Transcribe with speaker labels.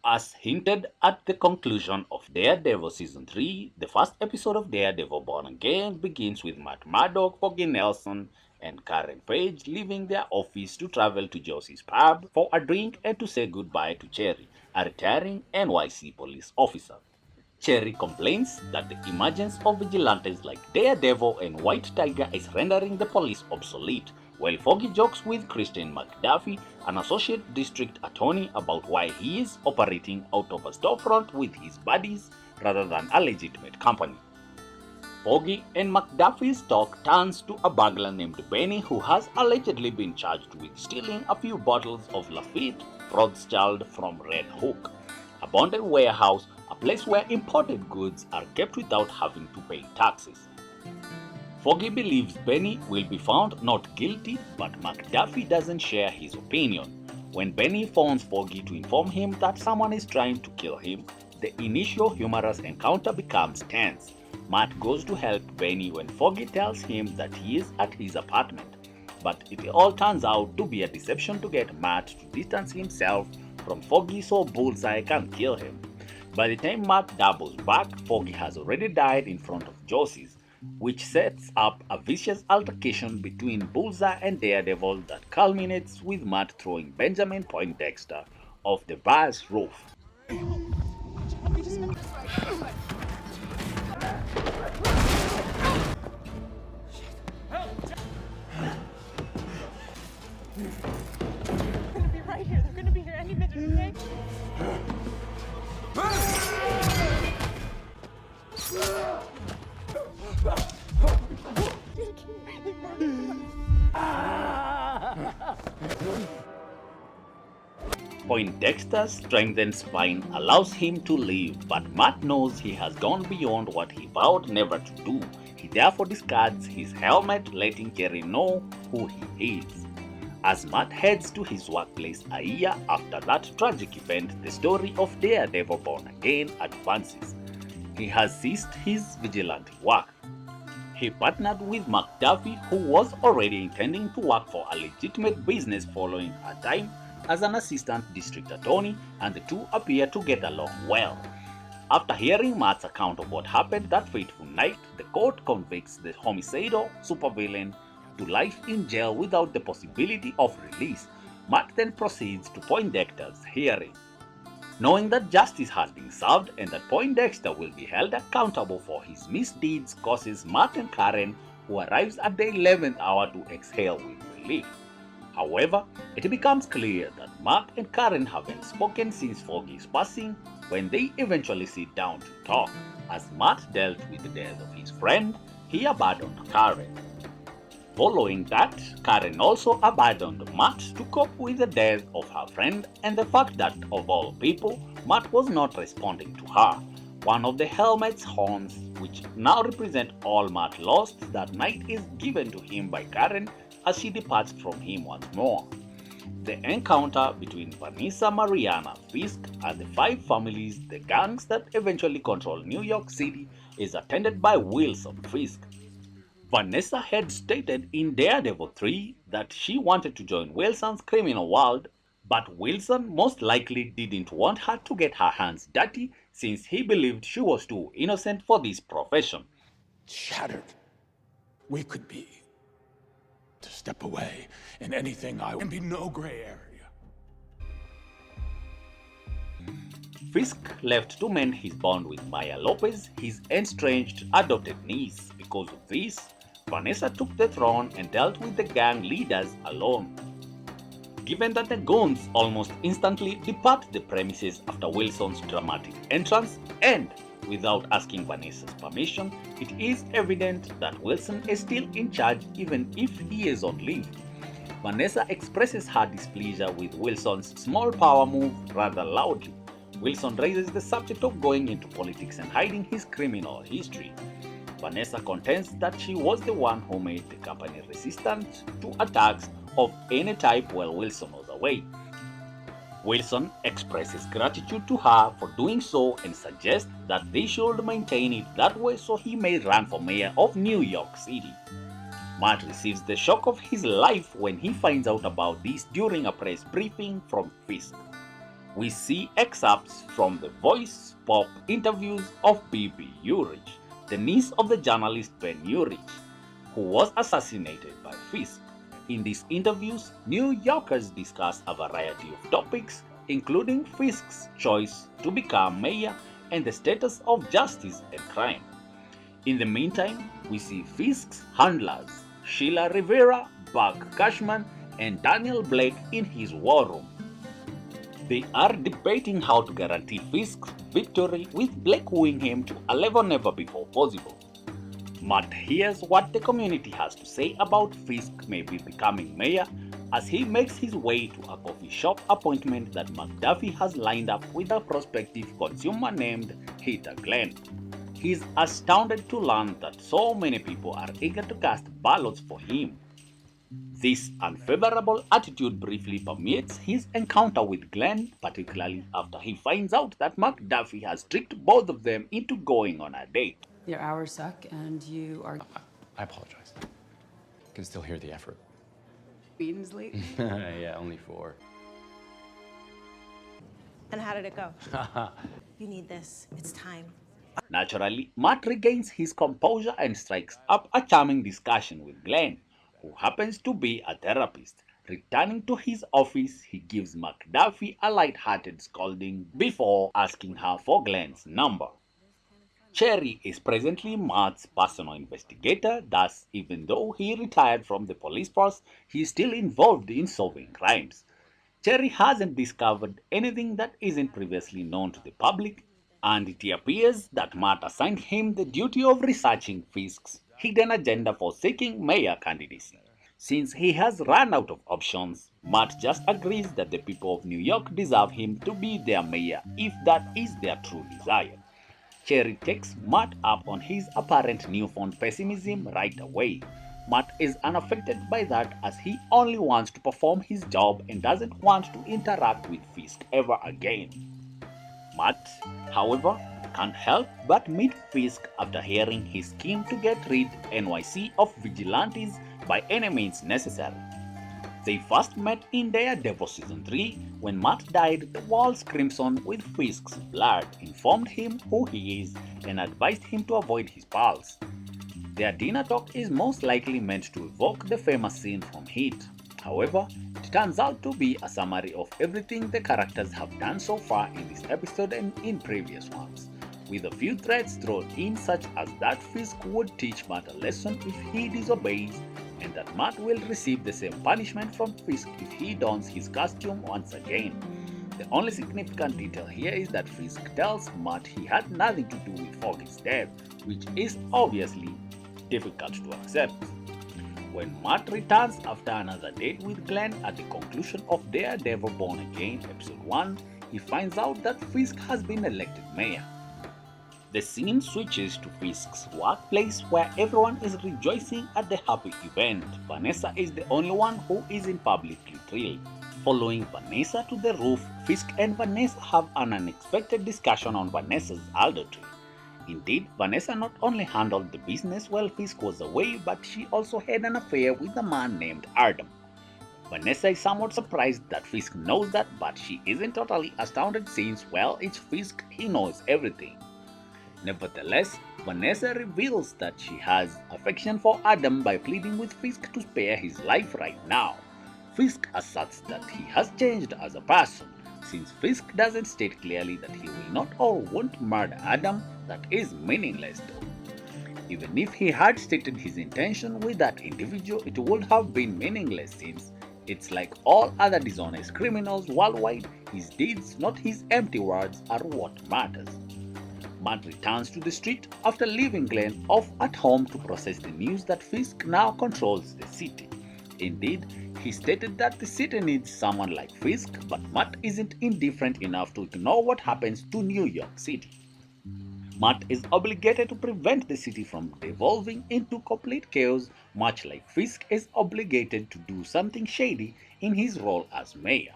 Speaker 1: As hinted at the conclusion of Daredevil Season 3, the first episode of Daredevil Born Again begins with Matt Murdock, Foggy Nelson, and Karen Page leaving their office to travel to Josie's pub for a drink and to say goodbye to Cherry, a retiring NYC police officer. Cherry complains that the emergence of vigilantes like Daredevil and White Tiger is rendering the police obsolete, while Foggy jokes with Christine McDuffie, an associate district attorney, about why he is operating out of a storefront with his buddies rather than a legitimate company. Foggy and McDuffie's talk turns to a burglar named Benny who has allegedly been charged with stealing a few bottles of Lafitte Rothschild from Red Hook, a bonded warehouse, a place where imported goods are kept without having to pay taxes. Foggy believes Benny will be found not guilty, but McDuffie doesn't share his opinion. When Benny phones Foggy to inform him that someone is trying to kill him, the initial humorous encounter becomes tense. Matt goes to help Benny when Foggy tells him that he is at his apartment, but it all turns out to be a deception to get Matt to distance himself from Foggy so Bullseye can kill him. By the time Matt doubles back, Foggy has already died in front of Josie's, which sets up a vicious altercation between Bullseye and Daredevil that culminates with Matt throwing Benjamin Poindexter off the bar's roof.
Speaker 2: They're gonna be right here. They're gonna be here any minute, okay?
Speaker 1: Poindexter's strengthened spine allows him to live, but Matt knows he has gone beyond what he vowed never to do. He therefore discards his helmet, letting Jerry know who he is. As Matt heads to his workplace a year after that tragic event, the story of Daredevil Born Again advances. He has ceased his vigilante work. He partnered with McDuffie, who was already intending to work for a legitimate business following a time as an assistant district attorney, and the two appear to get along well. After hearing Matt's account of what happened that fateful night, the court convicts the homicidal supervillain to life in jail without the possibility of release. Matt then proceeds to Poindexter's hearing. Knowing that justice has been served and that Poindexter will be held accountable for his misdeeds causes Matt and Karen, who arrives at the 11th hour, to exhale with relief. However, it becomes clear that Matt and Karen haven't spoken since Foggy's passing when they eventually sit down to talk. As Matt dealt with the death of his friend, he abandoned Karen. Following that, Karen also abandoned Matt to cope with the death of her friend and the fact that, of all people, Matt was not responding to her. One of the helmet's horns, which now represent all Matt lost that night, is given to him by Karen as she departs from him once more. The encounter between Vanessa Mariana Fisk and the five families, the gangs that eventually control New York City, is attended by Wilson Fisk. Vanessa had stated in Daredevil 3 that she wanted to join Wilson's criminal world, but Wilson most likely didn't want her to get her hands dirty since he believed she was too innocent for this profession.
Speaker 3: Shattered. We could be to step away in anything I and be no gray area.
Speaker 1: Fisk left to mend his bond with Maya Lopez, his estranged adopted niece. Because of this, Vanessa took the throne and dealt with the gang leaders alone. Given that the goons almost instantly depart the premises after Wilson's dramatic entrance, and without asking Vanessa's permission, it is evident that Wilson is still in charge even if he is on leave. Vanessa expresses her displeasure with Wilson's small power move rather loudly. Wilson raises the subject of going into politics and hiding his criminal history. Vanessa contends that she was the one who made the company resistant to attacks of any type while Wilson was away. Wilson expresses gratitude to her for doing so and suggests that they should maintain it that way so he may run for mayor of New York City. Matt receives the shock of his life when he finds out about this during a press briefing from Fisk. We see excerpts from the Voice Pop interviews of Bibi Urich, the niece of the journalist Ben Urich, who was assassinated by Fisk. In these interviews, New Yorkers discuss a variety of topics, including Fisk's choice to become mayor and the status of justice and crime. In the meantime, we see Fisk's handlers, Sheila Rivera, Buck Cashman, and Daniel Blake in his war room. They are debating how to guarantee Fisk's victory, with Blake wooing him to a level never before possible. Matt hears what the community has to say about Fisk maybe becoming mayor as he makes his way to a coffee shop appointment that McDuffie has lined up with a prospective consumer named Heather Glenn. He's astounded to learn that so many people are eager to cast ballots for him. This unfavorable attitude briefly permeates his encounter with Glenn, particularly after he finds out that McDuffie has tricked both of them into going on a date.
Speaker 4: Your hours suck, and you are
Speaker 5: I apologize. Can still hear the effort.
Speaker 4: meetings late.
Speaker 5: Yeah, only 4.
Speaker 6: And how did it go? You need this. It's time.
Speaker 1: Naturally, Matt regains his composure and strikes up a charming discussion with Glenn, who happens to be a therapist. Returning to his office, he gives McDuffie a light-hearted scolding before asking her for Glenn's number. Cherry is presently Matt's personal investigator, thus, even though he retired from the police force, he is still involved in solving crimes. Cherry hasn't discovered anything that isn't previously known to the public, and it appears that Matt assigned him the duty of researching Fisk's hidden agenda for seeking mayor candidacy. Since he has run out of options, Matt just agrees that the people of New York deserve him to be their mayor if that is their true desire. Cherry takes Matt up on his apparent newfound pessimism right away. Matt is unaffected by that as he only wants to perform his job and doesn't want to interact with Fisk ever again. Matt, however, can't help but meet Fisk after hearing his scheme to get rid NYC of vigilantes by any means necessary. They first met in Daredevil Season 3 when Matt dyed the walls crimson with Fisk's blood, informed him who he is, and advised him to avoid his pals. Their dinner talk is most likely meant to evoke the famous scene from Heat. However, it turns out to be a summary of everything the characters have done so far in this episode and in previous ones, with a few threads thrown in such as that Fisk would teach Matt a lesson if he disobeys, and that Matt will receive the same punishment from Fisk if he dons his costume once again. The only significant detail here is that Fisk tells Matt he had nothing to do with Foggy's death, which is obviously difficult to accept. When Matt returns after another date with Glenn at the conclusion of Daredevil Born Again Episode 1, he finds out that Fisk has been elected mayor. The scene switches to Fisk's workplace where everyone is rejoicing at the happy event. Vanessa is the only one who isn't publicly thrilled. Following Vanessa to the roof, Fisk and Vanessa have an unexpected discussion on Vanessa's adultery. Indeed, Vanessa not only handled the business while Fisk was away, but she also had an affair with a man named Adam. Vanessa is somewhat surprised that Fisk knows that, but she isn't totally astounded since, well, it's Fisk, he knows everything. Nevertheless, Vanessa reveals that she has affection for Adam by pleading with Fisk to spare his life right now. Fisk asserts that he has changed as a person. Since Fisk doesn't state clearly that he will not or won't murder Adam, that is meaningless though. Even if he had stated his intention with that individual, it would have been meaningless since it's like all other dishonest criminals worldwide, his deeds, not his empty words, are what matters. Matt returns to the street after leaving Glenn off at home to process the news that Fisk now controls the city. Indeed, he stated that the city needs someone like Fisk, but Matt isn't indifferent enough to ignore what happens to New York City. Matt is obligated to prevent the city from devolving into complete chaos, much like Fisk is obligated to do something shady in his role as mayor.